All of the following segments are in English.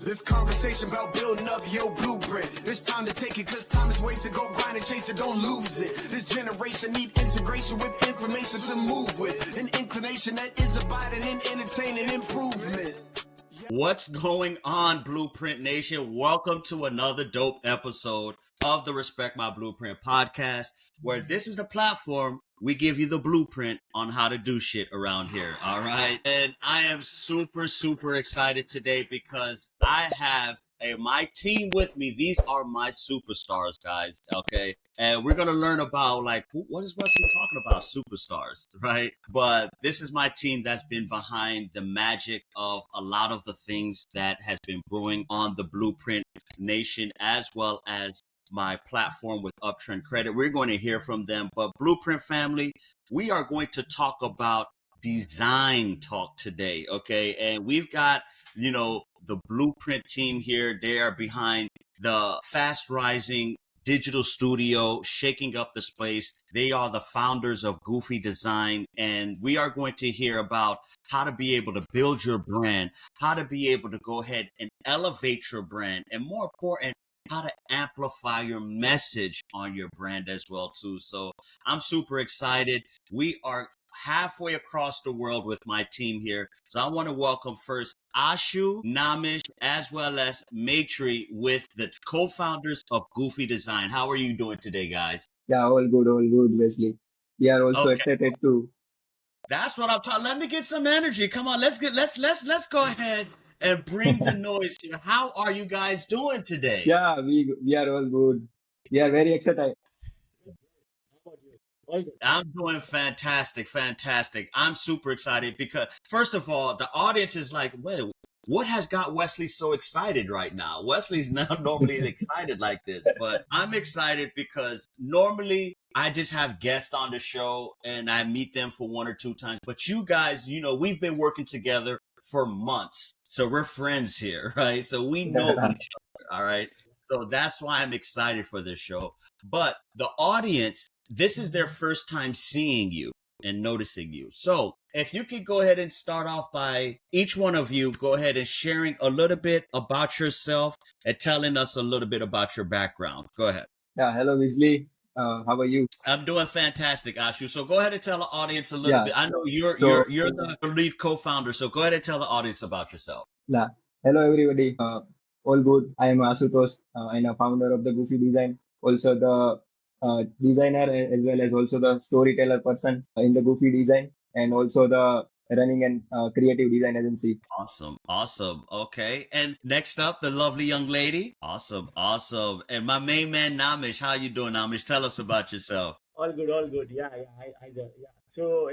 This conversation about building up your blueprint. It's time to take it cause time is wasted. Go grind and chase it, don't lose it. This generation need integration with information to move with. An inclination that is abiding in entertaining improvement. What's going on, Blueprint Nation? Welcome to another dope episode of the Respect My Blueprint podcast, where this is the platform we give you the blueprint on how to do shit around here. All right. And I am super excited today because I have my team with me. These are my superstars, guys. Okay. And we're going to learn about what is Wesley talking about? Superstars, right? But this is my team that's been behind the magic of a lot of the things that has been brewing on the Blueprint Nation, as well as my platform with Uptrend Credit. We're going to hear from them. But Blueprint family, we are going to talk about design talk today. Okay. And we've got, the Blueprint team here. They are behind the fast rising digital studio, shaking up the space. They are the founders of Goofy Design. And we are going to hear about how to be able to build your brand, how to be able to go ahead and elevate your brand, and more important, how to amplify your message on your brand as well too. So I'm super excited. We are halfway across the world with my team here. So I want to welcome first Ashu, Naimish, as well as Maitri, with the co-founders of Goofy Design. How are you doing today, guys? Yeah, all good, Wesley. We are also excited too. That's what I'm talking. Let me get some energy. Come on, let's go ahead and bring the noise here. How are you guys doing today? Yeah, we are all good. We are very excited. I'm doing fantastic. I'm super excited because, first of all, the audience is like, wait, what has got Wesley so excited right now? Wesley's not normally excited like this, but I'm excited because normally I just have guests on the show and I meet them for 1 or 2 times. But you guys, we've been working together for months. So we're friends here, right? So we know each other, all right? So that's why I'm excited for this show. But the audience, this is their first time seeing you and noticing you. So if you could go ahead and start off by each one of you, go ahead and sharing a little bit about yourself and telling us a little bit about your background. Go ahead. Yeah, hello, Wesley. How are you? I'm doing fantastic, Ashu. So go ahead and tell the audience a little bit. I know you're the lead co-founder, so go ahead and tell the audience about yourself. Yeah, hello everybody. All good. I am Ashutosh. I'm a founder of the Goofy Design. Also the designer as well as also the storyteller person in the Goofy Design, and also the running and creative design agency. Awesome. Okay. And next up, the lovely young lady. Awesome. And my main man, Naimish. How you doing, Naimish? Tell us about yourself. All good. Yeah. So,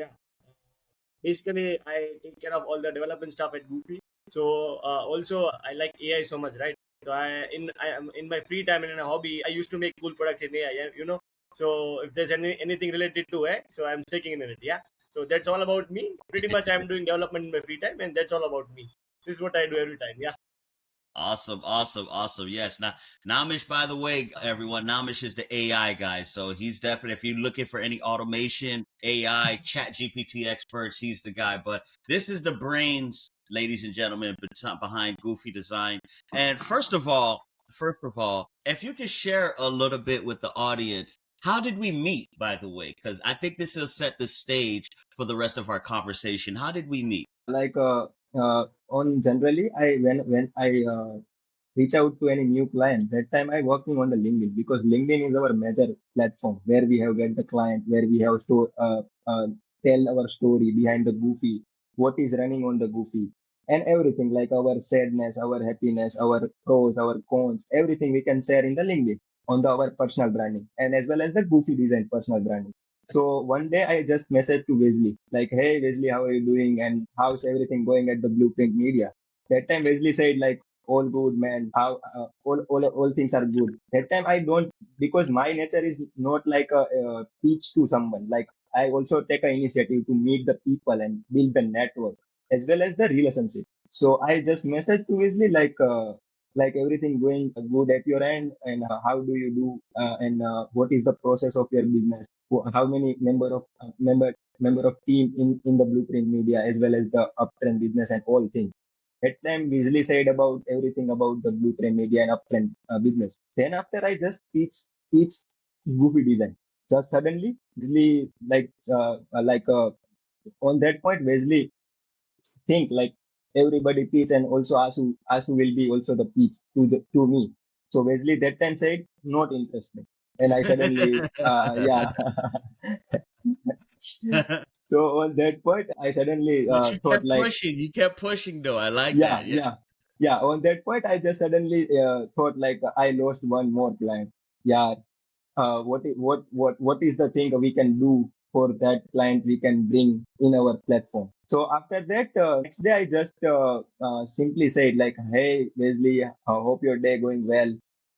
basically, I take care of all the development stuff at Goofy. So, also, I like AI so much, right? So, in my free time and in a hobby, I used to make cool products in AI, So, if there's anything related to AI, so I'm taking in it, yeah. So that's all about me. Pretty much I'm doing development in my free time, and that's all about me. This is what I do every time. Yeah. Awesome. Yes. Now, Naimish, by the way, everyone, Naimish is the AI guy. So he's definitely, if you're looking for any automation, AI, chat GPT experts, he's the guy. But this is the brains, ladies and gentlemen, behind Goofy Design. And first of all, if you could share a little bit with the audience, how did we meet, by the way? Because I think this will set the stage for the rest of our conversation. How did we meet? On generally, when I reach out to any new client, that time I working on the LinkedIn, because LinkedIn is our major platform where we have get the client, where we have to tell our story behind the Goofy, what is running on the Goofy, and everything like our sadness, our happiness, our pros, our cons, everything we can share in the LinkedIn on our personal branding, and as well as the Goofy Design personal branding. So one day I just messaged to Wesley, like, hey Wesley, how are you doing? And how's everything going at the Blueprint Media? That time Wesley said like, all good, man. How all things are good. That time I don't, because my nature is not like a pitch to someone. Like I also take an initiative to meet the people and build the network as well as the relationship. So I just messaged to Wesley like everything going good at your end, and how do you do, and what is the process of your business, how many member of team in the Blueprint Media as well as the Uptrend business and all things. That time Wesley said about everything about the blueprint media and uptrend business. Then after I just teach goofy design. Just suddenly Wesley on that point Wesley think like everybody pitch and also Asu will be also the pitch to me. So Wesley that time said not interested. And I suddenly yeah. So on that point I suddenly But you thought kept like pushing. You kept pushing, though. I like yeah, that. Yeah. yeah, yeah. On that point, I just suddenly thought like I lost one more client. Yeah. What is the thing we can do for that client we can bring in our platform? So after that, next day I just simply said like, "Hey Wesley, I hope your day going well.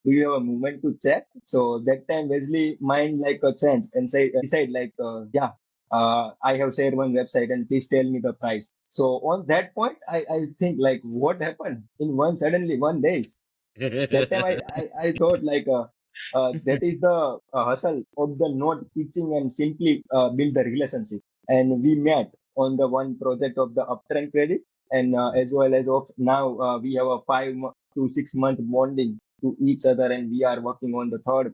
Do you have a moment to chat?" So that time Wesley mind like a change and say he said like, "Yeah, I have shared one website and please tell me the price." So on that point, I think like what happened in one suddenly 1 day. That time I thought like that is the hustle of the not pitching and simply build the relationship. And we met on the one project of the uptrend credit, and as well as of now we have a 5 to 6 month bonding to each other, and we are working on the third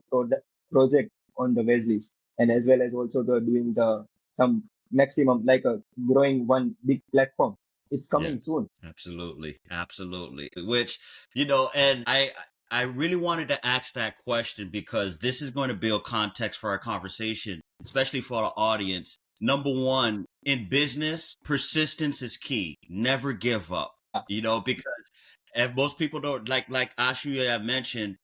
project on the Wesley's, and as well as also the doing the some maximum like a growing one big platform. It's Yeah. coming soon. Absolutely, absolutely. Which, and I really wanted to ask that question because this is going to build context for our conversation, especially for our audience. Number one, in business, persistence is key. Never give up. Because if most people don't like Ashu have mentioned,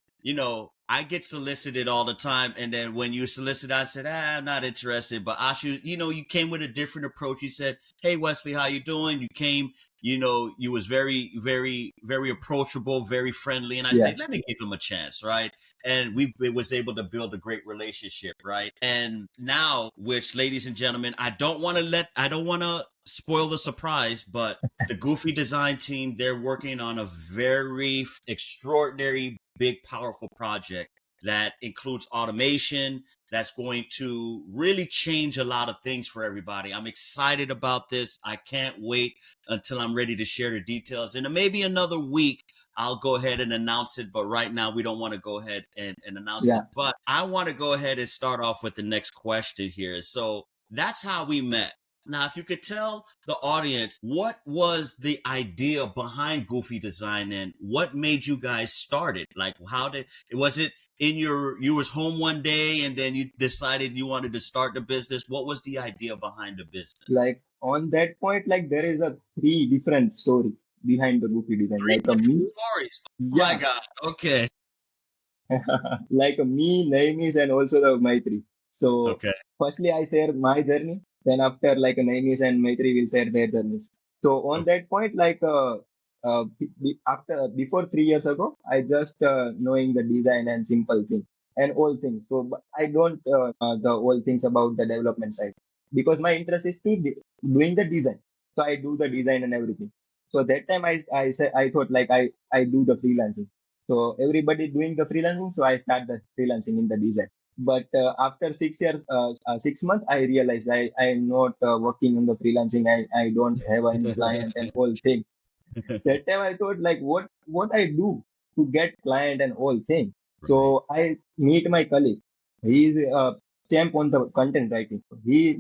I get solicited all the time, and then when you solicit, I said, I'm not interested. But Ashu, you came with a different approach. You said, "Hey Wesley, how you doing?" You came, you was very, very, very approachable, very friendly, and I Yeah, said, "Let me give him a chance," right? And we was able to build a great relationship, right? And now, which, ladies and gentlemen, I don't want to spoil the surprise, but the Goofy Design team, they're working on a very extraordinary, big, powerful project that includes automation that's going to really change a lot of things for everybody. I'm excited about this. I can't wait until I'm ready to share the details. And maybe another week, I'll go ahead and announce it. But right now, we don't want to go ahead and announce it. yeah. But I want to go ahead and start off with the next question here. So that's how we met. Now, if you could tell the audience what was the idea behind Goofy Design and what made you guys start it? Like, was it you was home one day and then you decided you wanted to start the business? What was the idea behind the business? Like on that point, like there is a three different story behind the Goofy design. Three Like a different me, stories. Oh my yeah, God. Okay. like a me, Naimish, and also the Maitri. So Okay. firstly, I share my journey. Then after, like a Naimish and Maitri will share their journeys. So on Okay. that point, like after before 3 years ago, I just knowing the design and simple thing and all things. So but I don't the all things about the development side because my interest is to doing the design. So I do the design and everything. So that time I said I thought like I do the freelancing. So everybody doing the freelancing, so I start the freelancing in the design. But after 6 years, 6 months, I realized I am not working on the freelancing. I don't have any client and all things. That time I thought like what I do to get client and all things. Right. So I meet my colleague. He is a champ on the content writing. He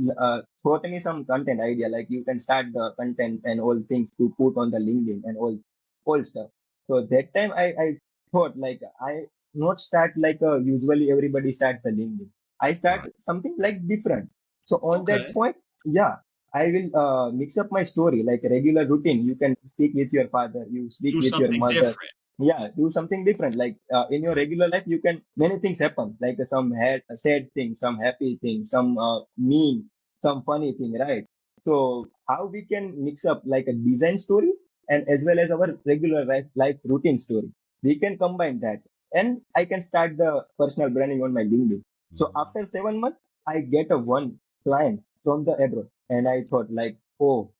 taught me some content idea like you can start the content and all things to put on the LinkedIn and all stuff. So that time I thought like I not start like usually everybody start the LinkedIn. I start Right. something like different. So on that Okay. point, yeah, I will mix up my story like a regular routine. You can speak with your father, you speak Do with your something mother. different. Yeah, do something different. Like in your Right. regular life, you can many things happen. Like some sad thing, some happy thing, some mean, some funny thing, right? So how we can mix up like a design story and as well as our regular life routine story. We can combine that, and I can start the personal branding on my LinkedIn. So Mm. after 7 months, I get a one client from the abroad, and I thought like, oh,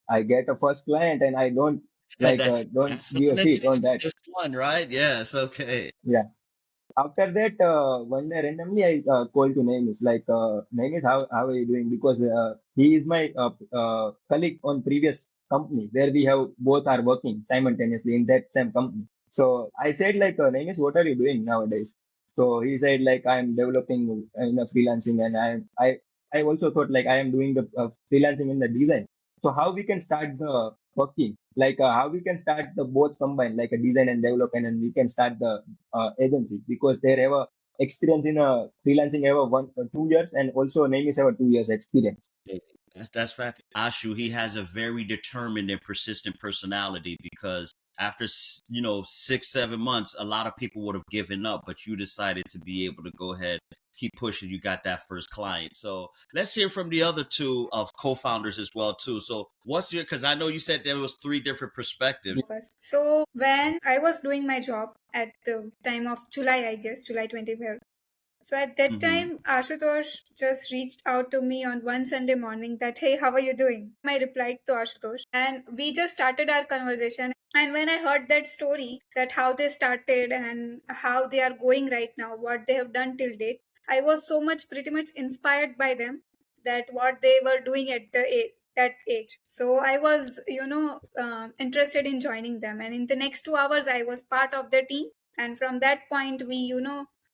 I get a first client, and I don't like that don't that's give a something that shit takes on that. just one, right? Yes. Okay. Yeah. After that, one day randomly I called to Naimish like, Naimish, how are you doing? Because he is my colleague on previous company where we have both are working simultaneously in that same company. So I said like, Naimish, what are you doing nowadays? So he said like, I'm developing in a freelancing, and I also thought like I am doing the freelancing in the design. So how we can start the working, like how we can start the both combined, like a design and development, and we can start the agency, because they have a experience in freelancing, have a 2 years, and also Naimish have a 2 years experience. That's fact. Ashu, he has a very determined and persistent personality because after 6-7 months, a lot of people would have given up, but you decided to be able to go ahead, keep pushing. You got that first client. So let's hear from the other two of co-founders as well too. So what's your? Because I know you said there was 3 different perspectives. First. So when I was doing my job at the time of July, I guess, July 25th. So at that Mhm. time, Ashutosh just reached out to me on one Sunday morning that, hey, how are you doing? I replied to Ashutosh and we just started our conversation. And when I heard that story, that how they started and how they are going right now, what they have done till date, I was so much pretty much inspired by them, that what they were doing at that age. So I was, interested in joining them. And in the next 2 hours, I was part of the team. And from that point, we,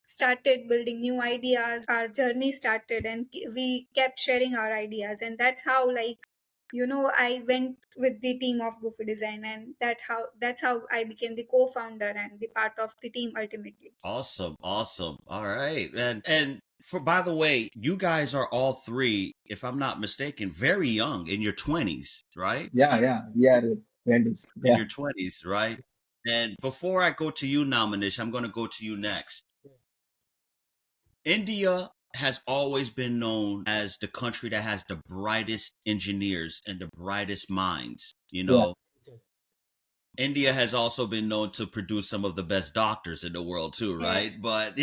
started building new ideas. Our journey started, and we kept sharing our ideas. And that's how, like, I went with the team of Goofy Design, and that's how I became the co-founder and the part of the team ultimately. Awesome, awesome. All right, and for by the way, you guys are all three, if I'm not mistaken, very young in your 20s, right? Yeah, Yeah. yeah, we are friends. In Yeah. your 20s, right? And before I go to you, Naimish, I'm going to go to you next. India has always been known as the country that has the brightest engineers and the brightest minds. Yeah. India has also been known to produce some of the best doctors in the world too, right? Yes. But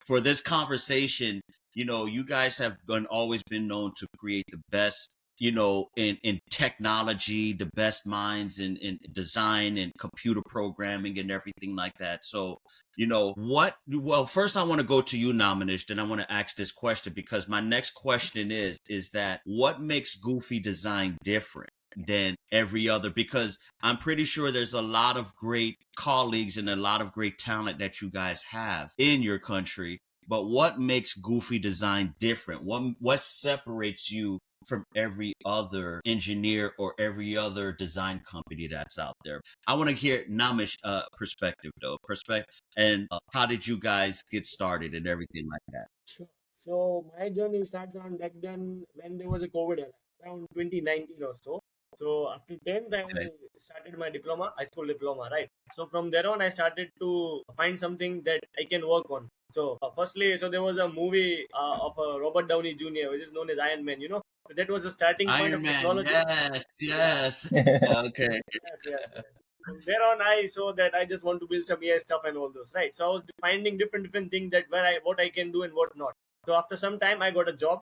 for this conversation, you guys have always been known to create the best, in technology, the best minds in design and computer programming and everything like that. So, well, first I want to go to you, Naimish, then I want to ask this question, because my next question is that what makes Goofy Design different than every other? Because I'm pretty sure there's a lot of great colleagues and a lot of great talent that you guys have in your country. But what makes Goofy Design different? What separates you from every other engineer or every other design company that's out there? I want to hear Naimish perspective though. Perspective, and how did you guys get started and everything like that? Sure. So my journey starts around back then when there was a COVID era, around 2019 or so. So after 10th, I Okay. started my diploma, high school diploma, right? So from there on, I started to find something that I can work on. So firstly, so there was a movie of Robert Downey Jr., which is known as Iron Man. So that was the starting point Iron of Man, technology. yes, Yeah. yes. Okay. Yes. From there on, I saw that I just want to build some AI stuff and all those, right? So I was finding different things that what I can do and what not. So after some time, I got a job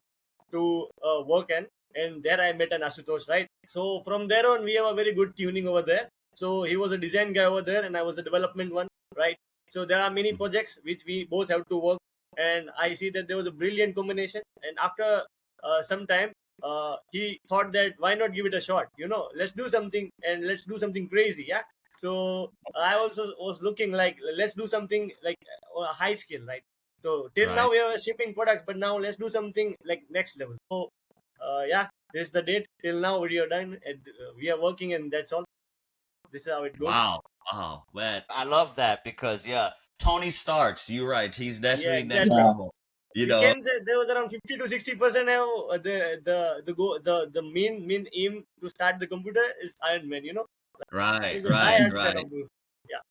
to work in, and there I met an Ashutosh, right? So from there on, we have a very good tuning over there. So he was a design guy over there, and I was a development one, right? So there are many projects which we both have to work, and I see that there was a brilliant combination. And after some time, he thought that why not give it a shot? Let's do something, and let's do something crazy, yeah. So I also was looking like, let's do something like on a high scale, right? So till now Right. we are shipping products, but now let's do something like next level. So yeah, this is the date. Till now we are done, and we are working, and that's all. This is how it goes. Wow. Wow. Man, I love that because yeah, Tony Starks, you're right. He's Yeah, definitely next exactly. Yeah. level. You We know, can say there was around 50 to 60% of the main aim to start the computer is Iron Man. right, He's a right, die-hard fan right. of those. Yeah.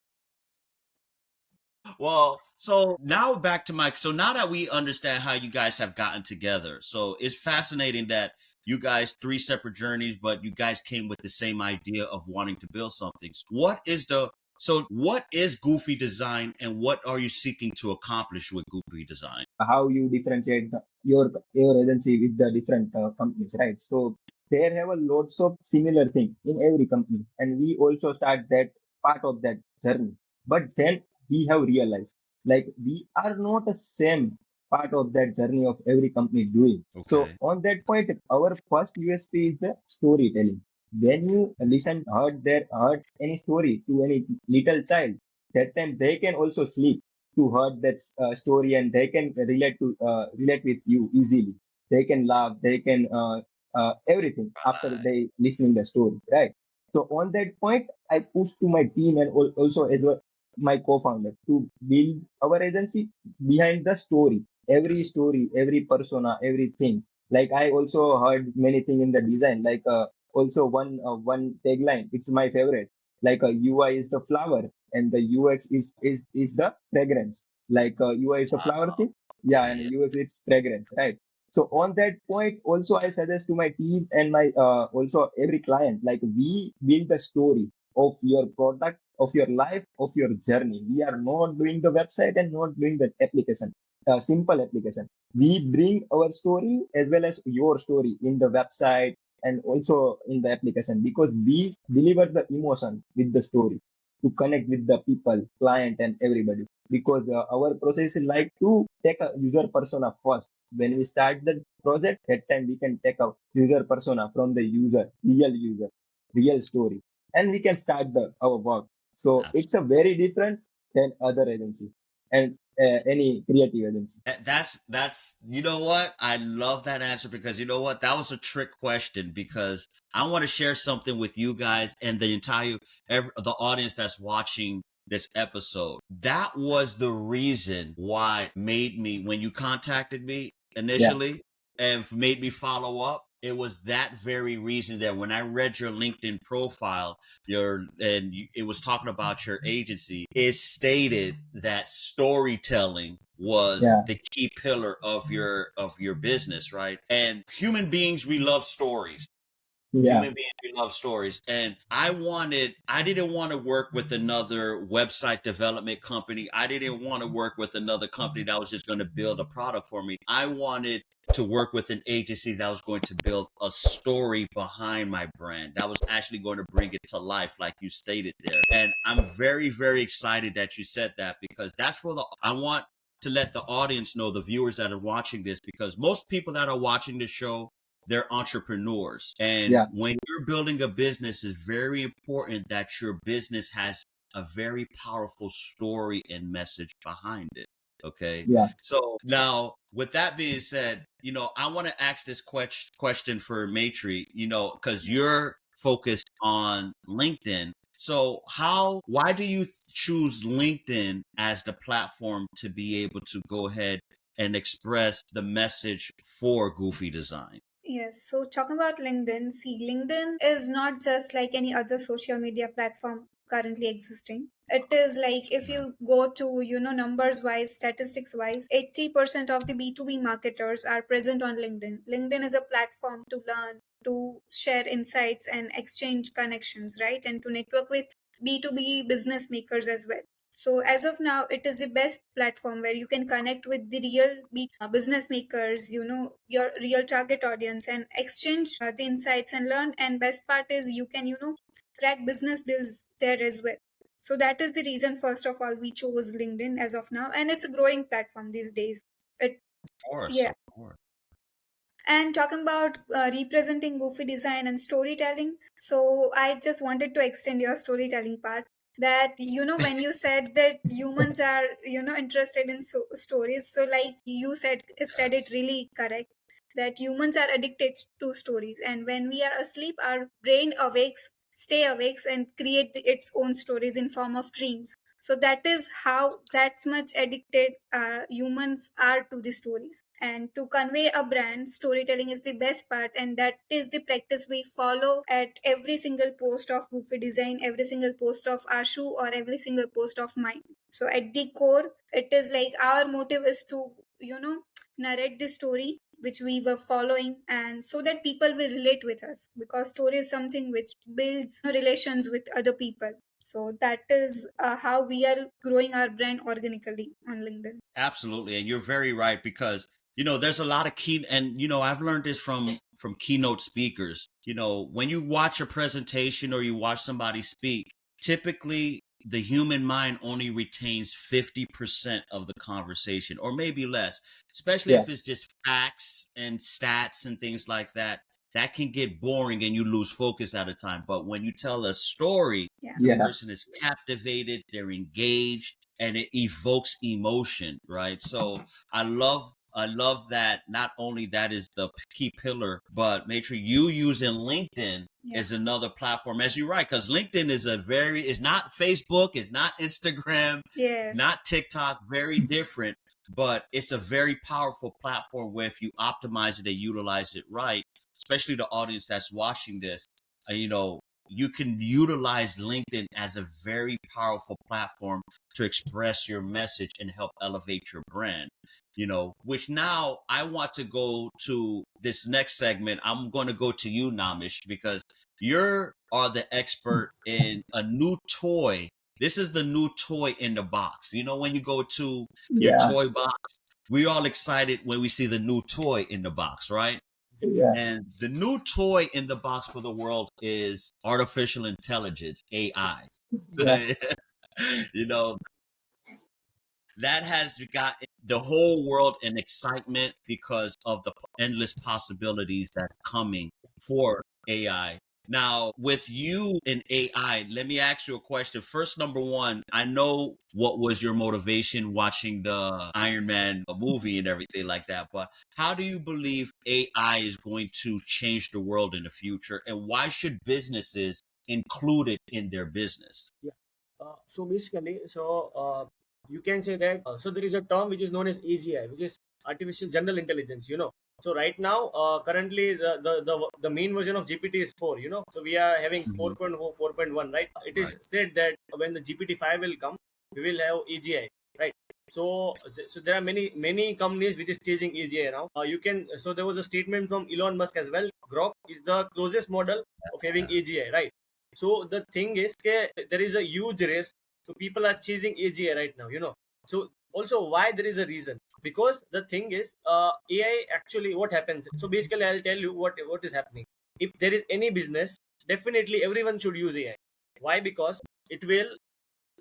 Well, so now back to Mike. So now that we understand how you guys have gotten together, so it's fascinating that you guys 3 separate journeys, but you guys came with the same idea of wanting to build something. What is Goofy Design, and what are you seeking to accomplish with Goofy Design? How you differentiate your agency with the different companies, right? So there have a lots of similar thing in every company, and we also start that part of that journey. But then we have realized like we are not the same part of that journey of every company doing. So Okay. on that point, our first USP is the storytelling. when you heard any story to any little child, that time they can also sleep to heard that story, and they can relate with you easily. They can laugh, they can everything after they listening the story, right? So on that point, I push to my team and also as well my co-founder to build our agency behind the story, every Yes. story, every persona, everything. Like I also heard many things in the design, like also one tagline. It's my favorite. Like UI is the flower, and the UX is the fragrance. Like UI is the flower thing, yeah, Yeah, and yeah. UX it's fragrance, right? So on that point, also I suggest to my team and my also every client, like we build the story of your product, of your life, of your journey. We are not doing the website and not doing the application, simple application. We bring our story as well as your story in the website and also in the application, because we deliver the emotion with the story to connect with the people, client, and everybody. Because our process is like to take a user persona first. When we start the project, that time we can take a user persona from the user, real story, and we can start our work. So it's a very different than other agency and any creative agency. That's you know what? I love that answer because you know what? That was a trick question because I want to share something with you guys and the the audience that's watching this episode. That was the reason why made me when you contacted me Yeah, initially and made me follow up. It was that very reason that when I read your LinkedIn profile, it was talking about your agency, it stated that storytelling was yeah, the key pillar of your business, right? And human beings, we love stories. yeah, Human beings, we love stories. And I didn't want to work with another website development company. I didn't want to work with another company that was just going to build a product for me. I wanted to work with an agency that was going to build a story behind my brand that was actually going to bring it to life, like you stated there. And I'm very, very excited that you said that because I want to let the audience know, the viewers that are watching this, because most people that are watching this show, they're entrepreneurs. And yeah, when you're building a business, it's very important that your business has a very powerful story and message behind it. Okay. yeah, So now, with that being said, I want to ask this question for Maitri, because you're focused on LinkedIn. So why do you choose LinkedIn as the platform to be able to go ahead and express the message for Goofy Design? Yes, so talking about LinkedIn, see, LinkedIn is not just like any other social media platform currently existing. It is like if you go to, numbers wise, statistics wise, 80% of the B2B marketers are present on LinkedIn. LinkedIn is a platform to learn, to share insights and exchange connections, right? And to network with B2B business makers as well. So as of now, it is the best platform where you can connect with the real business makers, your real target audience, and exchange the insights and learn. And best part is you can, crack business deals there as well. So that is the reason, first of all, we chose LinkedIn as of now, and it's a growing platform these days. It, Of course, yeah. of course. And talking about representing goofy design and storytelling, so I just wanted to extend your storytelling part. That when you said that humans are interested in stories, so like you said it really correct, that humans are addicted to stories, and when we are asleep, our brain awakes, stay awakes, and create its own stories in form of dreams. So that is how that's much addicted humans are to the stories. And to convey a brand, storytelling is the best part, and that is the practice we follow at every single post of Goofy Design, every single post of Ashu, or every single post of mine. So at the core, it is like our motive is to narrate the story which we were following, and so that people will relate with us, because story is something which builds relations with other people. So that is how we are growing our brand organically on LinkedIn. Absolutely, and you're very right because there's a lot of and I've learned this from keynote speakers. When you watch a presentation or you watch somebody speak, typically the human mind only retains 50% of the conversation or maybe less, especially yeah, if it's just facts and stats and things like that. that can get boring and you lose focus at a time. But when you tell a story, Yeah. the Yeah. person is captivated, they're engaged, and it evokes emotion, right? So I love that. Not only that is the key pillar, but Maitri, you using LinkedIn Yeah. is another platform, as you're right, because LinkedIn is it's not Facebook, it's not Instagram, Yes. not TikTok, very different, but it's a very powerful platform where if you optimize it and utilize it right, especially the audience that's watching this, you can utilize LinkedIn as a very powerful platform to express your message and help elevate your brand. Which now I want to go to this next segment. I'm going to go to you, Naimish, because you are the expert in a new toy. This is the new toy in the box. When you go to your Yeah. toy box, we all excited when we see the new toy in the box, right? Yeah. And the new toy in the box for the world is artificial intelligence, AI. Yeah. you know, that has got the whole world in excitement because of the endless possibilities that are coming for AI. Now, with you in AI, let me ask you a question. First, number one, I know what was your motivation watching the Iron Man movie and everything like that, but how do you believe AI is going to change the world in the future, and why should businesses include it in their business? Yeah. So basically, you can say that so there is a term which is known as AGI, which is artificial general intelligence. So right now, currently the main version of GPT is 4. So we are having Mhm. 4.0, 4.1, right? It is Right. said that when the GPT 5 will come, we will have AGI, right? So there are many companies which is chasing AGI now. So there was a statement from Elon Musk as well. Grok is the closest model of having AGI, right? So the thing is, there is a huge race. So people are chasing AGI right now. So also why there is a reason, because the thing is, AI actually what happens. So basically, I'll tell you what is happening. If there is any business, definitely everyone should use AI. Why? Because it will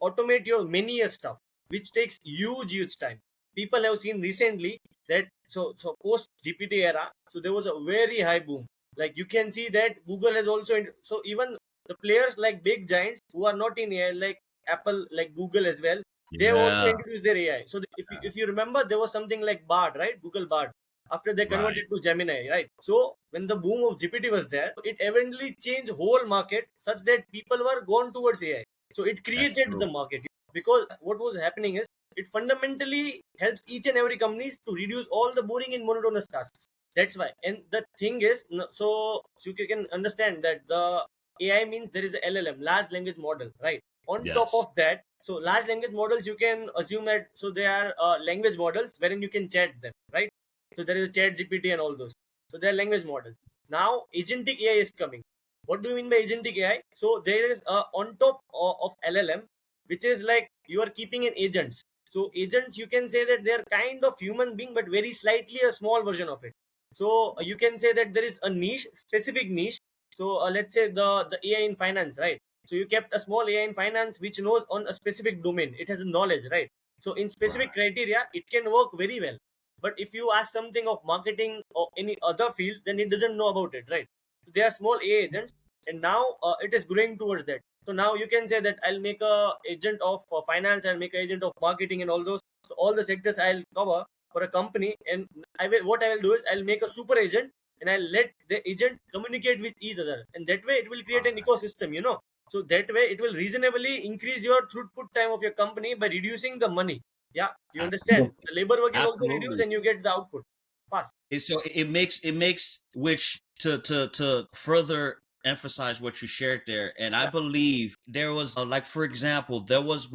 automate your many stuff, which takes huge time. People have seen recently that so post GPT era, so there was a very high boom. Like you can see that Google has also so even the players like big giants who are not in AI, like Apple, like Google as well, they have also Yeah. introduced their AI. So if you remember, there was something like Bard, right? Google Bard. After they Right. converted to Gemini, right? So when the boom of GPT was there, it eventually changed whole market such that people were gone towards AI. So it That's created the true. market, because what was happening is it fundamentally helps each and every companies to reduce all the boring and monotonous tasks. That's why. And the thing is, so you can understand that the AI means there is a LLM, large language model, right? On top Yes. of that, so large language models, you can assume that so they are language models wherein you can chat them, right? So there is chat GPT and all those. So they are language models. Now agentic AI is coming. What do you mean by agentic AI? So there is on top of LLM, which is like you are keeping in agents. So agents, you can say that they are kind of human being, but very slightly a small version of it. So you can say that there is a niche, specific niche. So let's say the AI in finance, right? So you kept a small AI in finance which knows on a specific domain. It has a knowledge, right? So in specific Right. criteria, it can work very well. But if you ask something of marketing or any other field, then it doesn't know about it, right? They are small AI agents, and now it is growing towards that. So now you can say that I'll make a agent of finance, and make an agent of marketing and all those. So all the sectors I'll cover for a company, and what I will do is I'll make a super agent, and I'll let the agent communicate with each other, and that way it will create an ecosystem. So that way it will reasonably increase your throughput time of your company by reducing the money. Yeah, you Yeah. understand? The labor work is also reduced, Absolutely. and you get the output fast. So it makes which to further emphasize what you shared there, and I Yeah. believe there was like, for example, there was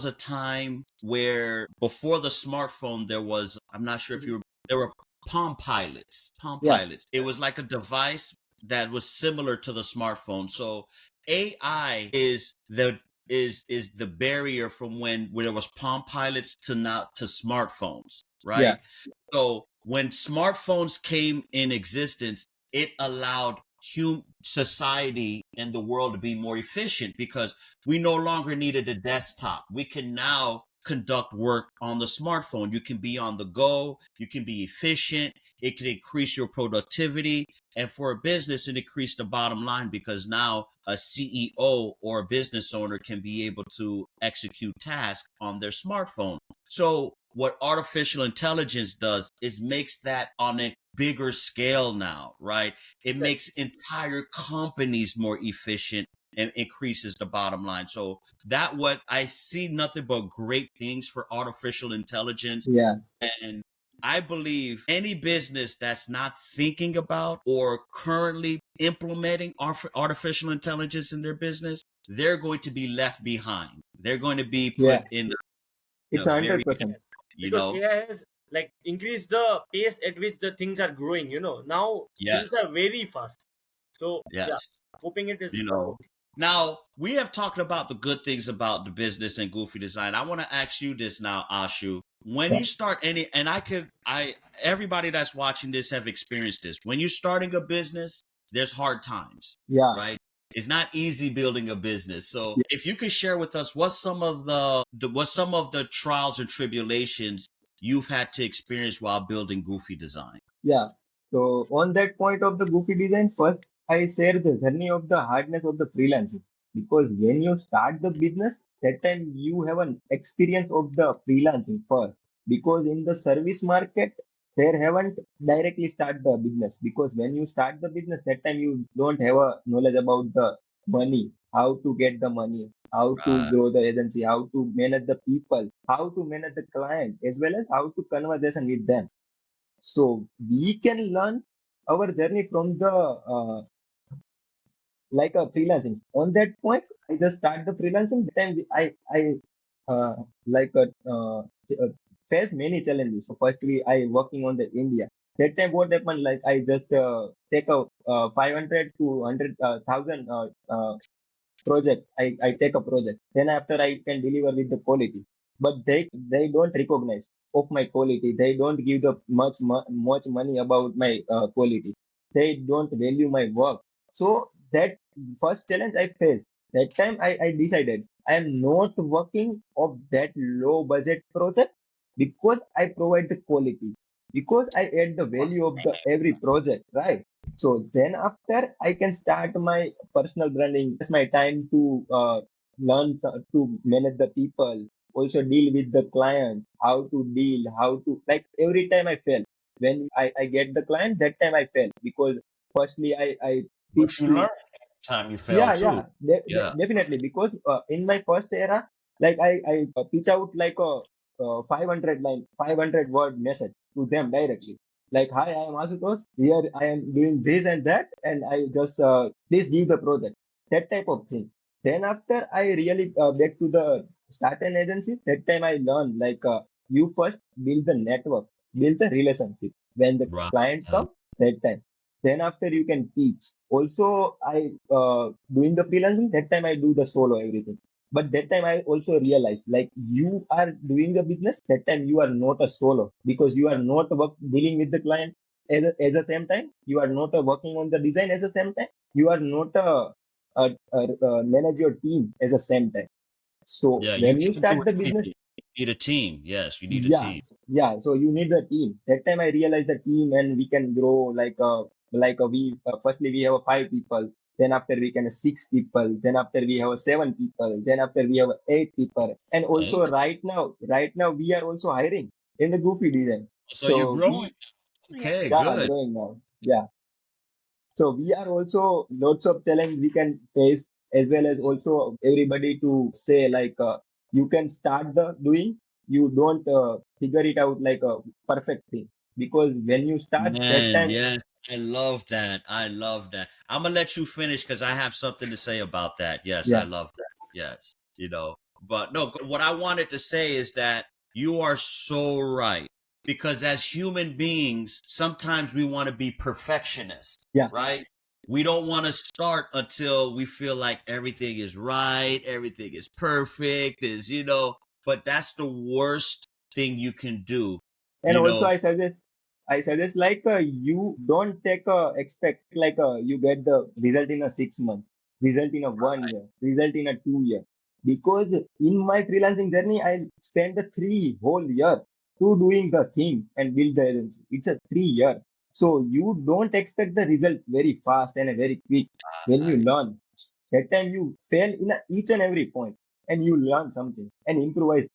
a time where before the smartphone there was, I'm not sure if Mhm. you, there were palm Yeah. pilots. It was like a device that was similar to the smartphone. So AI is the barrier from when there was palm pilots to now to smartphones, Yeah. right? So when smartphones came in existence, it allowed society and the world to be more efficient because we no longer needed a desktop. We can now conduct work on the smartphone. You can be on the go, you can be efficient, it can increase your productivity. And for a business, it increase the bottom line because now a CEO or a business owner can be able to execute tasks on their smartphone. So what artificial intelligence does is makes that on a bigger scale now, right? It Exactly. makes entire companies more efficient and increases the bottom line. So that what I see nothing but great things for artificial intelligence. Yeah, And I believe any business that's not thinking about or currently implementing artificial intelligence in their business, they're going to be left behind. They're going to be yeah, put in it's a very, 100%. Yes. you Because know, AI has like increased the pace at which the things are growing. Now things yes, are very fast. So yeah, yes, coping it is you know. Now we have talked about the good things about the business and Goofy Design. I want to ask you this now, Ashu. When Yeah, you start any, and everybody that's watching this have experienced this. When you're starting a business, there's hard times, yeah, right? It's not easy building a business. So yeah. if you could share with us what some of the trials and tribulations you've had to experience while building Goofy Design. Yeah. So on that point of the Goofy design, first I share the journey of the hardness of the freelancing. Because when you start the business, that time you have an experience of the freelancing first. Because in the service market, there haven't directly start the business. Because when you start the business, that time you don't have a knowledge about the money, how to get the money, how to Right. grow the agency, how to manage the people, how to manage the client, as well as how to conversation with them. So we can learn our journey from the like a freelancing. On that point, I just start the freelancing. That time I uh, like face many challenges. So firstly, I working on the India. That time what happened? Like I just take a 500 to 100,000 project. I take a project. Then after I can deliver with the quality. But they don't recognize of my quality. They don't give the much money about my quality. They don't value my work. So that first challenge I faced. That time I decided I am not working of that low budget project because I provide the quality. Because I add the value of the every project, right? So then after I can start my personal branding, my time to learn to manage the people, also deal with the client, how to deal, how to like every time I fail. When I get the client, that time I fail because firstly I But pitch you learn to every time you fail yeah, too. yeah, Yeah. definitely. Because in my first era, like I pitch out like a 500 line, 500 word message to them directly. Like, hi, I am Ashutosh. Here I am doing this and that, and I just please give the project. That type of thing. Then after I really back to the start an agency. That time I learned like you first build the network, build the relationship. When the Right. client come, that time. Then after you can teach. Also, I doing the freelancing. That time I do the solo everything. But that time I also realized like you are doing the business. That time you are not a solo because you are not dealing with the client as the same time. You are not working on the design as the same time. You are not manage your team as the same time. So Yeah, you when you can't do start the everything. business, You need a team. Yes, you need a yeah, team. yeah. So you need the team. That time I realized the team, and we can grow we firstly we have 5 people. Then after we can have 6 people. Then after we have 7 people. Then after we have 8 people. And also Okay. right now we are also hiring in the Goofy design. So you're So growing. we Okay, Yes. yeah good. growing now. Yeah. So we are also lots of challenge we can face as well as also everybody to say like you can start the doing. You don't figure it out like a perfect thing because when you start that Man, time, yes. I love that. I love that. I'm gonna let you finish because I have something to say about that. Yes, I yeah, love that. Yes. But no, what I wanted to say is that you are so right. Because as human beings, sometimes we want to be perfectionists, yeah, right? Yes. We don't want to start until we feel like everything is right, everything is perfect, but that's the worst thing you can do. and You also know, I suggest like you don't take expect like you get the result in a 6 month, result in a 1 year, result in a 2 year. Because in my freelancing journey, I spent the 3 whole year to doing the thing and build the agency. It's a 3 year. So you don't expect the result very fast and very quick when you Right. learn. That time you fail in each and every point and you learn something and improvise.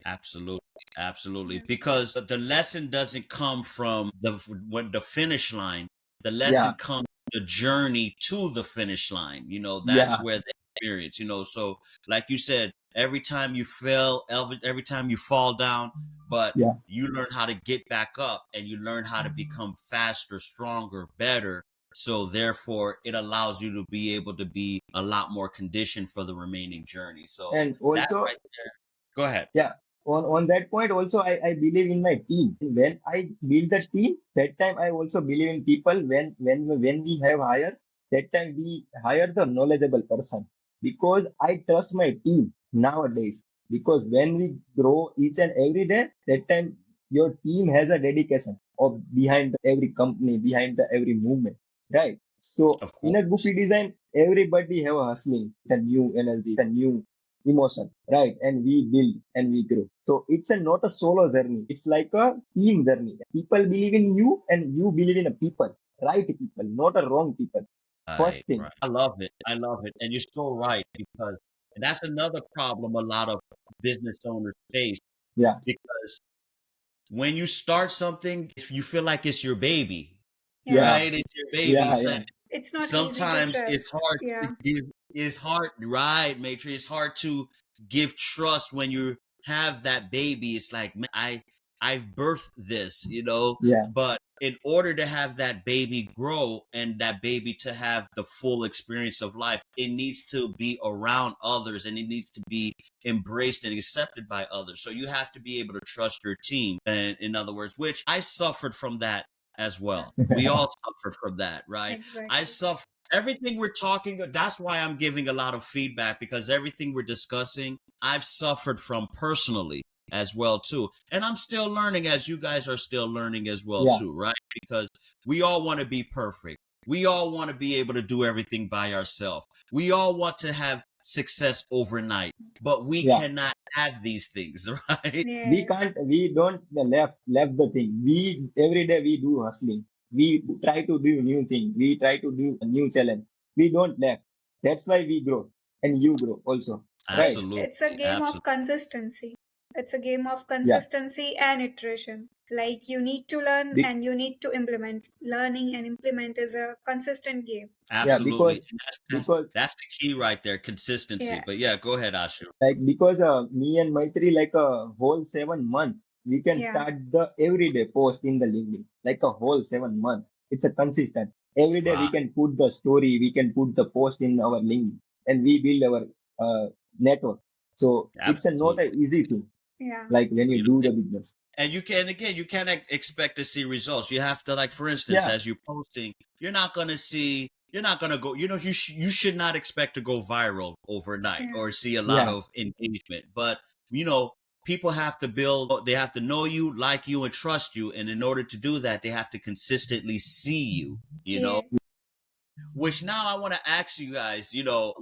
Absolutely. Absolutely. Because the lesson doesn't come from the finish line. The lesson Yeah, comes from the journey to the finish line. That's yeah, where the experience, so like you said, every time you fail, every time you fall down, but yeah. you learn how to get back up and you learn how to become faster, stronger, better. So therefore it allows you to be able to be a lot more conditioned for the remaining journey. So And that also, right there. Go ahead. yeah, on that point also, I believe in my team. When I build the team, that time I also believe in people. When we have hire, that time we hire the knowledgeable person because I trust my team nowadays. Because when we grow each and every day, that time your team has a dedication of behind every company, behind the every movement, right? So Of in a course. Goofy design, everybody have a hustling, the new energy, the new emotion, right? And we build and we grow. So it's not a solo journey. It's like a team journey. People believe in you and you believe in a people, right people, not a wrong people. Right, First thing. right. I love it. I love it. And you're so right because that's another problem a lot of business owners face Yeah, because when you start something, if you feel like it's your baby, Yeah. yeah, right? It's your baby. yeah, So yeah, It's not easy to sometimes it's trust. hard to Yeah. give it's hard, right, Maitri? It's hard to give trust when you have that baby. It's like, man, I've birthed this, yeah. but in order to have that baby grow and that baby to have the full experience of life, it needs to be around others and it needs to be embraced and accepted by others. So you have to be able to trust your team. And in other words, which I suffered from that as well. We all suffer from that, right? I Exactly. suffer everything we're talking. That's why I'm giving a lot of feedback because everything we're discussing, I've suffered from personally as well too, and I'm still learning as you guys are still learning as well Yeah, too, right? Because we all want to be perfect. We all want to be able to do everything by ourselves. We all want to have success overnight, but we yeah. cannot have these things, right? Yes. We don't left the thing. We every day we do hustling. We try to do new thing. We try to do a new challenge. We don't left. That's why we grow and you grow also, right? It's a Absolutely, game of absolutely. consistency. It's a game of Yeah. consistency and iteration. Like you need to learn Be- and you need to implement. Learning and implement is a consistent game. yeah, Absolutely. because And because that's the key right there, consistency. Yeah. But yeah, go ahead, Ashu. because me and Maitri like a whole 7 month we can Yeah. start the everyday post in the LinkedIn like a whole 7 month. It's a consistent. Every day we Right. can put the story, we can put the post in our LinkedIn, and we build our network. So it's a not a Absolutely. easy thing Yeah. like when you You do the business. and you can again, you can't expect to see results. You have to, like, for instance, Yeah, as you're posting, you're not gonna go. You should not expect to go viral overnight Yeah. or see a lot yeah, of engagement. But you know, people have to build. They have to know you, like you, and trust you. And in order to do that, they have to consistently see you. Yes. Which now I want to ask you guys,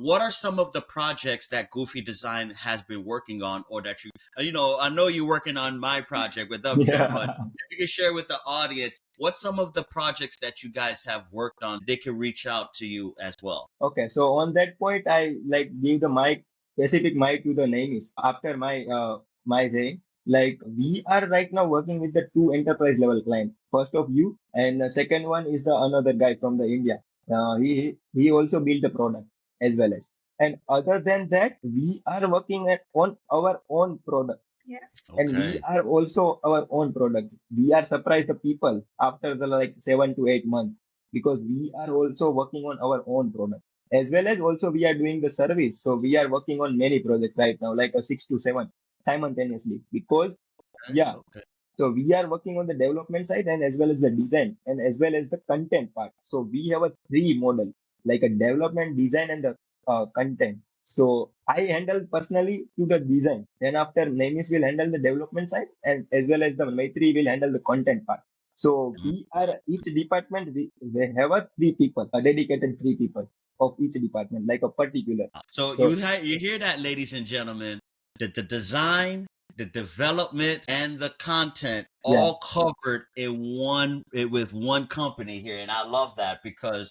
what are some of the projects that Goofy Design has been working on, or that I know you're working on my project with Up here, but yeah. if you can share with the audience, what's some of the projects that you guys have worked on, they can reach out to you as well. Okay, so on that point, I like give the mic, specific mic to the Naimish. After my saying, like we are right now working with the two enterprise level client. First of you, and the second one is the another guy from the India. He also built the product as well as. And other than that, we are working on our own product, Yes. and we Okay. are also our own product. We are surprised the people after the like 7 to 8 months because we are also working on our own product as well as also we are doing the service. So we are working on many projects right now, like a 6 to 7 simultaneously because Okay. yeah. Okay. So we are working on the development side and as well as the design and as well as the content part. So we have a three model, like a development, design, and the content. So I handle personally to the design. Then after Naimish will handle the development side and as well as the Maitri will handle the content part. So Mhm. we are each department we have a three people, a dedicated three people. of each department, like a particular. So So you hear that, ladies and gentlemen, that the design, the development, and the content yeah, all covered with one company here, and I love that because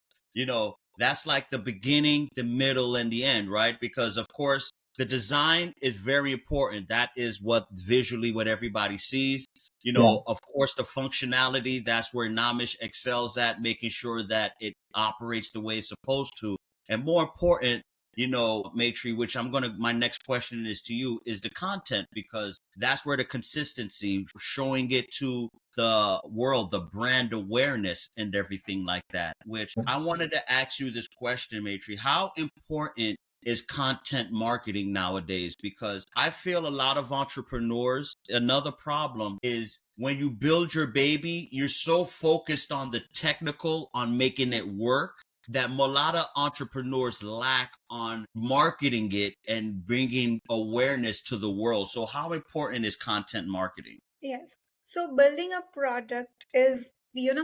that's like the beginning, the middle, and the end, right? Because of course the design is very important. That is what everybody sees. yeah, Of course, the functionality, that's where Naimish excels at, making sure that it operates the way it's supposed to. And more important, Maitri, which my next question is to you, is the content, because that's where the consistency, showing it to the world, the brand awareness and everything like that, which I wanted to ask you this question, Maitri. How important is content marketing nowadays? Because I feel a lot of entrepreneurs, another problem is when you build your baby, you're so focused on the technical, on making it work, that a lot of entrepreneurs lack on marketing it and bringing awareness to the world. So how important is content marketing? Yes. So building a product is,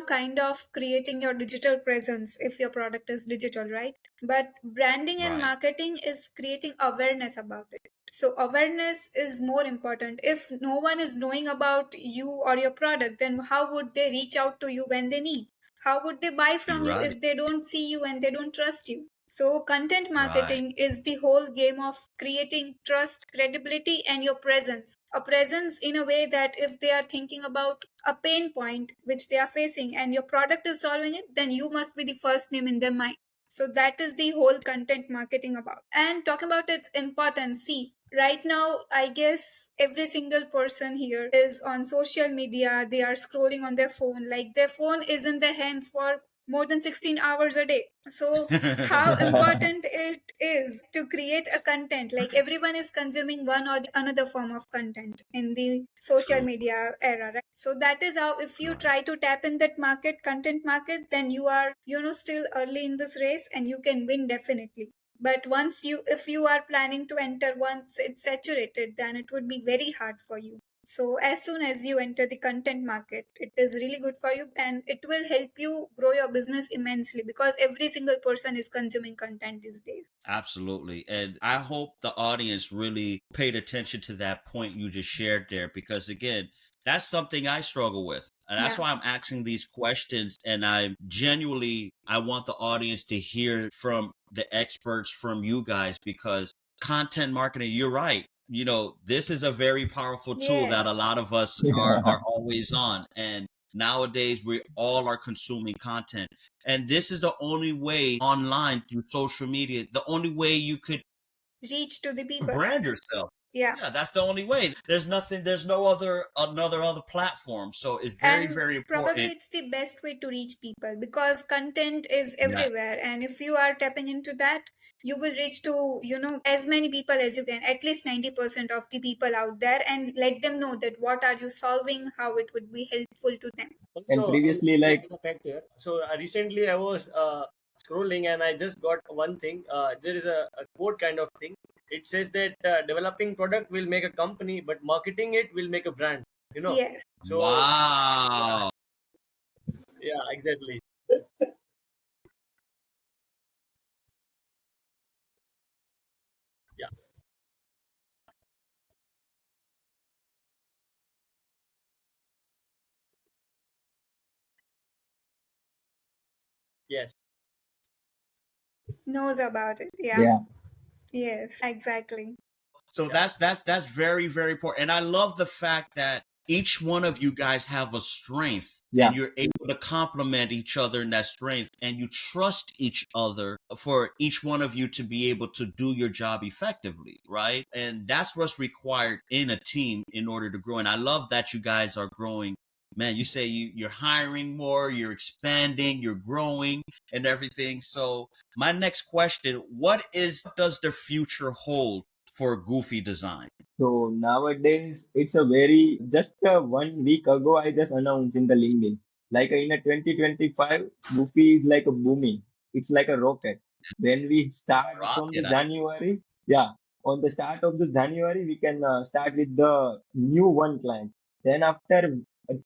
kind of creating your digital presence if your product is digital, right? But branding and Right. marketing is creating awareness about it. So awareness is more important. If no one is knowing about you or your product, then how would they reach out to you when they need? How would they buy You're from you right. if they don't see you and they don't trust you? So, content Right. marketing is the whole game of creating trust, credibility, and your presence. A presence in a way that if they are thinking about a pain point which they are facing and your product is solving it, then you must be the first name in their mind. So, that is the whole content marketing about. And talking about its importance, see, right now, I guess every single person here is on social media. They are scrolling on their phone. Like their phone is in their hands for more than 16 hours a day. So how important it is to create a content, like everyone is consuming one or the another form of content in the social True. media era, right? So that is how, if you Right. try to tap in that market, content market, then you are, still early in this race and you can win definitely. But once you if you are planning to enter once it's saturated, then it would be very hard for you. So as soon as you enter the content market, it is really good for you and it will help you grow your business immensely because every single person is consuming content these days. Absolutely. And I hope the audience really paid attention to that point you just shared there, because again, that's something I struggle with. And that's Yeah. why I'm asking these questions. And I want the audience to hear from the experts, from you guys, because content marketing, you're right. This is a very powerful tool that Yes. a lot of us are always on. And nowadays, we all are consuming content. And this is the only way online, through social media, the only way you could Reach to the people. brand yourself. Yeah. Yeah, that's the only way. There's no other platform. So it's very, And very probably important. it's the best way to reach people because content is Yeah, everywhere. And if you are tapping into that, you will reach to, as many people as you can, at least 90% of the people out there, and let them know that what are you solving, how it would be helpful to them. and Also, previously, like, adding a fact here. So recently I was scrolling and I just got one thing. There is a quote kind of thing. It says that developing product will make a company, but marketing it will make a brand. You know. Yes. So yeah, wow. yeah, exactly. Yeah. Yes. Knows about it. Yeah. yeah, Yes, exactly. So Yeah. that's very, very important. And I love the fact that each one of you guys have a strength, yeah, and you're able to complement each other in that strength, and you trust each other for each one of you to be able to do your job effectively, right? And that's what's required in a team in order to grow. And I love that you guys are growing. Man, you say you're hiring more, you're expanding, you're growing and everything. So my next question, does the future hold for Goofy Design? so nowadays, it's a very, just 1 week ago, I just announced in the LinkedIn. Like in a 2025, Goofy is like a booming. It's like a rocket. When we start from the Rocket. January, yeah, on the start of the January, we can start with the new one client. Then after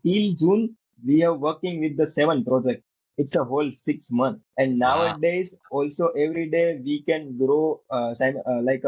till June, we are working with the 7 project. It's a whole 6 months. And Wow. nowadays, also every day we can grow like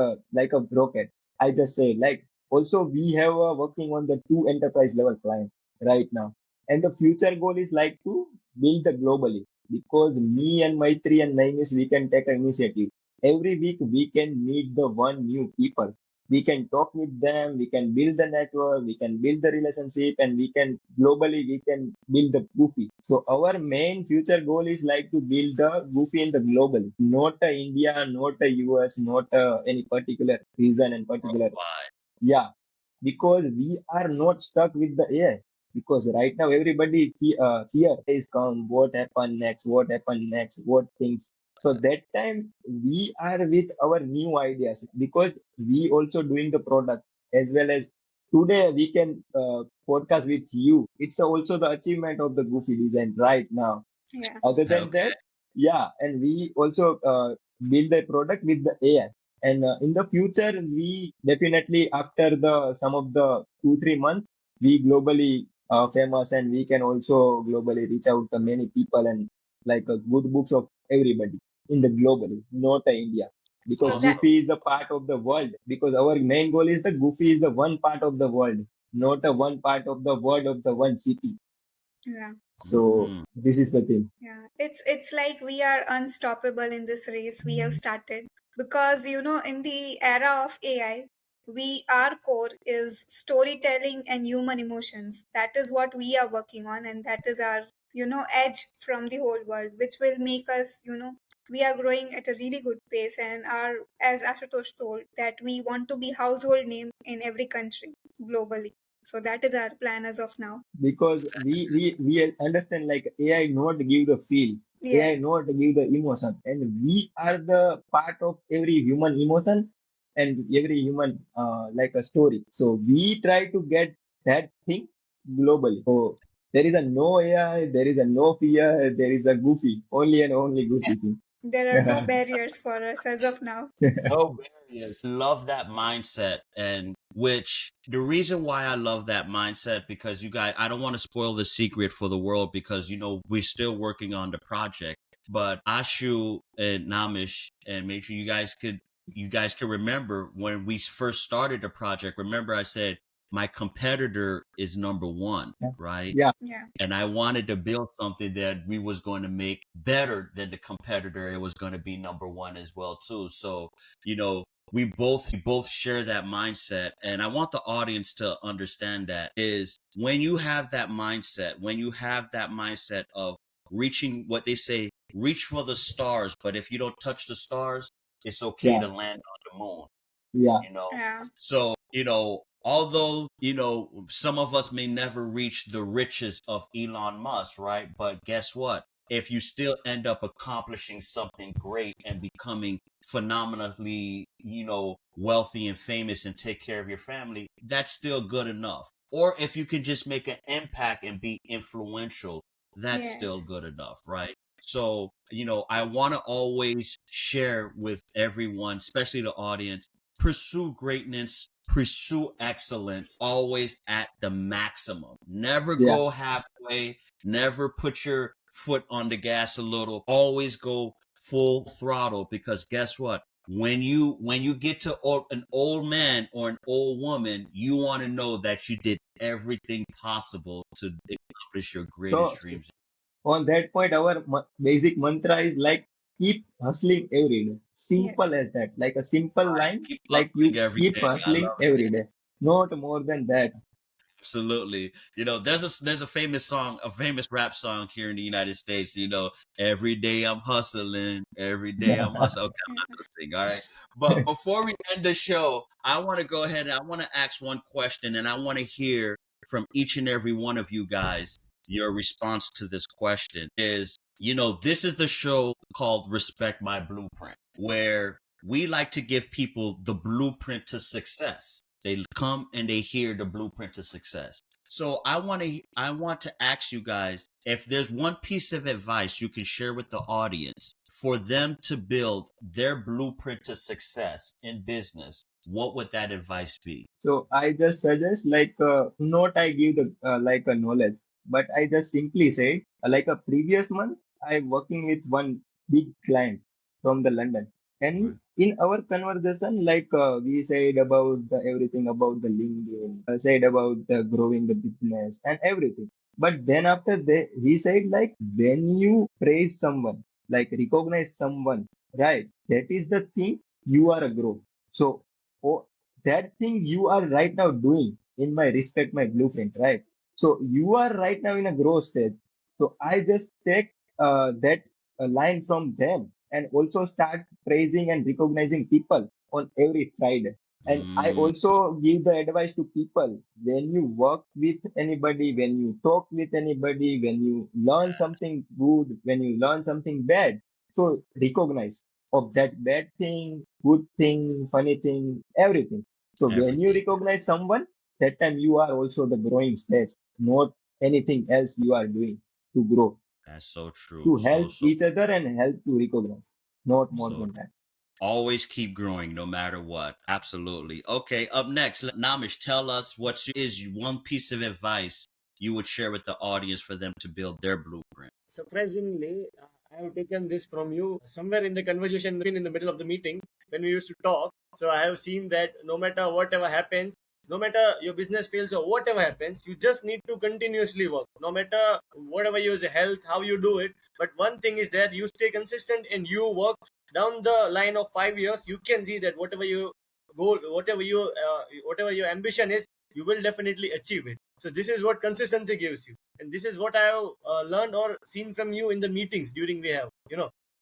a rocket. I just say like also we have working on the two enterprise level client right now, and the future goal is like to build the globally because me and Maitri and Naimish we can take an initiative. Every week we can meet the one new people, we can talk with them, we can build the network, we can build the relationship, and we can globally we can build the goofy. So our main future goal is like to build the goofy in the global, not a India, not a US, not any particular reason and particular. Worldwide. Yeah, because we are not stuck with the AI. Because right now everybody fear is come, what happened next, what happened next, what things. So that time we are with our new ideas because we also doing the product as well as today we can podcast with you. It's also the achievement of the Goofy design right now. Yeah. Other than Okay. that, yeah, and we also build a product with the AI. And in the future, we definitely after the some of the 2 3 months, we globally famous and we can also globally reach out to many people and like good books of everybody in the globally, not India. Because So that Awesome. Goofy is a part of the world. Because our main goal is the Goofy is the one part of the world, not a one part of the world of the one city. yeah. So Mm. this is the thing. Yeah, it's like we are unstoppable in this race we have started because in the era of AI, we our core is storytelling and human emotions. That is what we are working on, and that is our edge from the whole world, which will make us we are growing at a really good pace, and our as Ashutosh told that we want to be household name in every country globally. So that is our plan as of now. Because we understand like AI not give the feel, AI Yes, not give the emotion, and we are the part of every human emotion and every human like a story. So we try to get that thing globally. So there is a no AI, there is a no fear, there is a Goofy, only and only Goofy thing. there are no barriers for us as of now. No barriers. Love that mindset. And which the reason why I love that mindset, because you guys, I don't want to spoil the secret for the world because, we're still working on the project. But Ashu and Naimish, and make sure you guys can remember when we first started the project. Remember, I said my competitor is number one, right? Yeah, Yeah. And I wanted to build something that we was going to make better than the competitor. It was going to be number one as well too. So, we both share that mindset, and I want the audience to understand that is when you have that mindset of reaching what they say, reach for the stars, but if you don't touch the stars, it's okay yeah, to land on the moon yeah, you know Yeah. so although some of us may never reach the riches of Elon Musk, right? But guess what, if you still end up accomplishing something great and becoming phenomenally wealthy and famous and take care of your family, that's still good enough. Or if you can just make an impact and be influential, that's still Yes. good enough, right? So I want to always share with everyone, especially the audience, pursue greatness, pursue excellence, always at the maximum. Never yeah. go halfway, never put your foot on the gas a little. Always go full throttle, because guess what? When you get to an old man or an old woman, you want to know that you did everything possible to accomplish your greatest So dreams. on that point, our basic mantra is like keep hustling every day. Yes. Simple as that. Like a simple line, Keep like hustling you every keep day. I hustling love every day. Not more than that. Absolutely. There's a famous song, a famous rap song here in the United States. Every day I'm hustling, every day I'm hustling. Okay, I'm not gonna sing, all right. But before we end the show, I want to go ahead and I want to ask one question, and I want to hear from each and every one of you guys your response to this question. This is the show called Respect My Blueprint, where we like to give people the blueprint to success. They come and they hear the blueprint to success. So I want to ask you guys if there's one piece of advice you can share with the audience for them to build their blueprint to success in business. What would that advice be? So I just suggest like not I give the like a knowledge, but I just simply say like a previous month I'm working with one big client from the London, Right. and in our conversation, we said about everything about the LinkedIn, said about growing the business and everything. But then after that, he said like when you praise someone, like recognize someone, right? That is the thing you are a grow. So, oh, that thing you are right now doing in my respect, my blueprint, right? So you are right now in a growth stage. So I just take that line from them and also start praising and recognizing people on every Friday. And I Mm, also give the advice to people when you work with anybody, when you talk with anybody, when you learn something good, when you learn something bad, so recognize of that bad thing, good thing, funny thing, everything. So when you everything. recognize someone, that time you are also the growing stage, not anything else you are doing to grow, That's so true. to help each other and help to recognize, not more So than that. always keep growing no matter what. Absolutely. Okay, up next, Namish, tell us what is one piece of advice you would share with the audience for them to build their blueprint. Surprisingly, I have taken this from you somewhere in the conversation in the middle of the meeting when we used to talk. So I have seen that no matter whatever happens, no matter your business fails or whatever happens, you just need to continuously work. No matter whatever your health, how you do it. But one thing is that you stay consistent and you work down the line of 5 years. You can see that whatever you goal, whatever your ambition is, you will definitely achieve it. So this is what consistency gives you, and this is what I have learned or seen from you in the meetings during we have,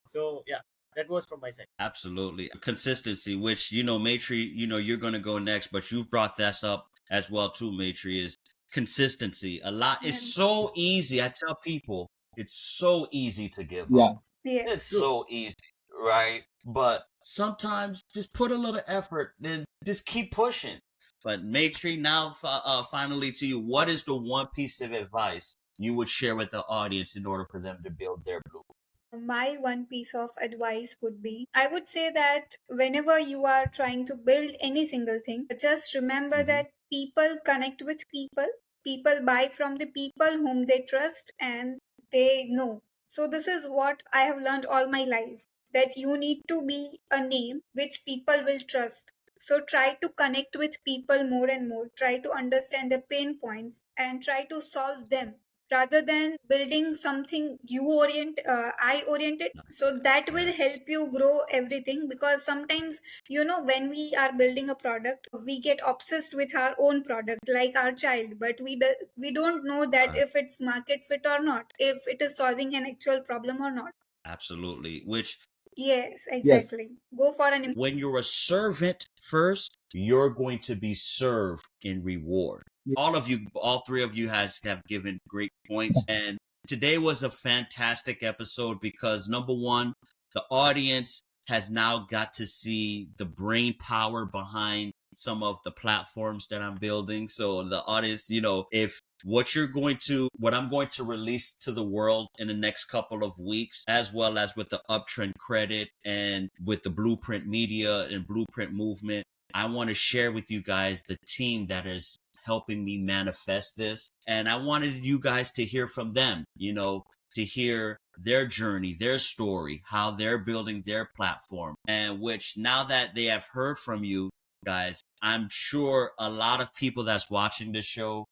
so yeah, that was from my side. Absolutely. Consistency, which, Maitri, you're going to go next, but you've brought that up as well too, Maitri, is consistency. A lot. It's Yeah. so easy. I tell people it's so easy to give up. Yeah, It's Yes. True. so easy, right? But sometimes just put a little effort and just keep pushing. But Maitri, now finally to you, what is the one piece of advice you would share with the audience in order for them to build their blue? My one piece of advice would be I would say that whenever you are trying to build any single thing, just remember Mm-hmm. that people connect with people, people buy from the people whom they trust and they know. So, this is what I have learned all my life, that you need to be a name which people will trust. So, try to connect with people more and more, try to understand their pain points and try to solve them rather than building something I oriented. So that will Yes. help you grow everything, because sometimes, when we are building a product, we get obsessed with our own product like our child, but we don't know that Right. if it's market fit or not, if it is solving an actual problem or not. Absolutely. Which Yes, yes, exactly. Go for an when you're a servant first, you're going to be served in reward. All of you, all three of you have given great points. And today was a fantastic episode because number one, the audience has now got to see the brain power behind some of the platforms that I'm building. So the audience, if what I'm going to release to the world in the next couple of weeks, as well as with the Uptrend credit and with the Blueprint Media and Blueprint Movement, I want to share with you guys the team that is helping me manifest this. And I wanted you guys to hear from them, to hear their journey, their story, how they're building their platform. And which now that they have heard from you guys, I'm sure a lot of people that's watching this show,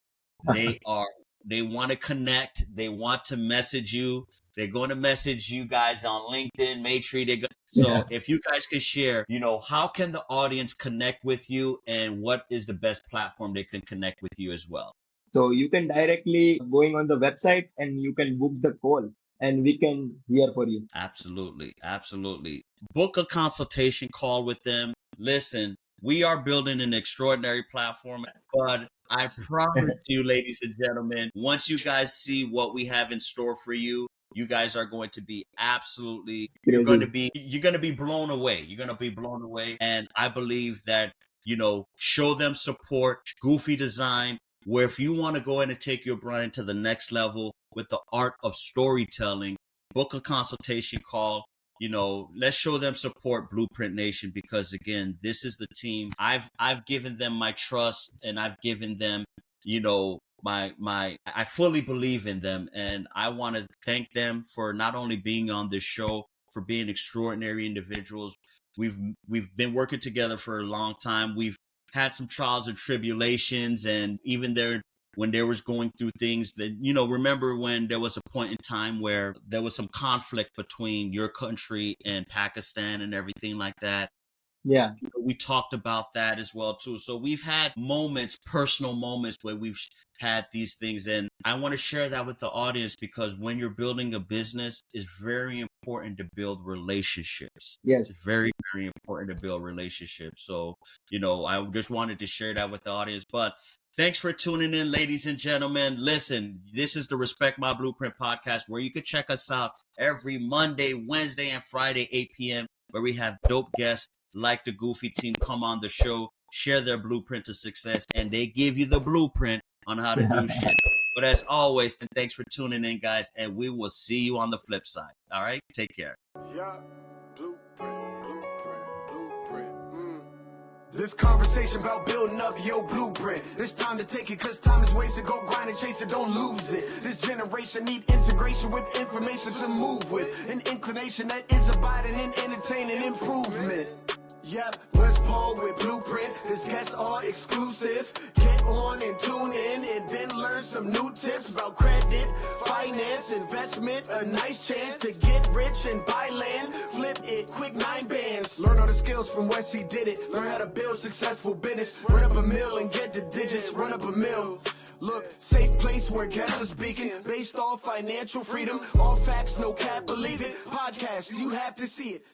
they are they want to connect, they want to message you, they're going to message you guys on LinkedIn, Maitri. yeah. So if you guys could share, how can the audience connect with you and what is the best platform they can connect with you as well? So you can directly going on the website and you can book the call and we can hear for you. Absolutely. Absolutely. Book a consultation call with them. Listen, we are building an extraordinary platform, but I promise you, ladies and gentlemen, once you guys see what we have in store for you, you guys are going to be absolutely, Crazy. you're going to be blown away. You're going to be blown away. And I believe that, show them support, Goofy Design, where if you want to go in and take your brand to the next level with the art of storytelling, book a consultation call. Let's show them support, Blueprint Nation, because again, this is the team. I've given them my trust and I've given them, I fully believe in them, and I want to thank them for not only being on this show, for being extraordinary individuals. We've been working together for a long time. We've had some trials and tribulations, and even there when there was going through things that, remember when there was a point in time where there was some conflict between your country and Pakistan and everything like that. Yeah. We talked about that as well too. So we've had moments, personal moments, where we've had these things, and I want to share that with the audience, because when you're building a business, it's very important to build relationships. Yes. It's very, very important to build relationships. So, I just wanted to share that with the audience. But thanks for tuning in, ladies and gentlemen. Listen, this is the Respect My Blueprint podcast, where you can check us out every Monday, Wednesday, and Friday, 8 p.m., where we have dope guests like the Goofy team come on the show, share their blueprint to success, and they give you the blueprint on how to do shit. But as always, and thanks for tuning in, guys, and we will see you on the flip side. All right? Take care. Yeah, blueprint. This conversation about building up your blueprint. It's time to take it, cause time is wasted. Go grind and chase it, don't lose it. This generation need integration with information to move with. An inclination that is abiding in entertaining improvement. Yep, West Paul with Blueprint. This guests are exclusive. Get on and tune in and then learn some new tips about credit, finance, investment. A nice chance to get rich and buy land. Flip it, quick 9 bands. Learn all the skills from Wesley did it. Learn how to build successful business. Run up a mill and get the digits. Run up a mill. Look, safe place where guests are speaking. Based off financial freedom. All facts, no cap, believe it. Podcast, you have to see it.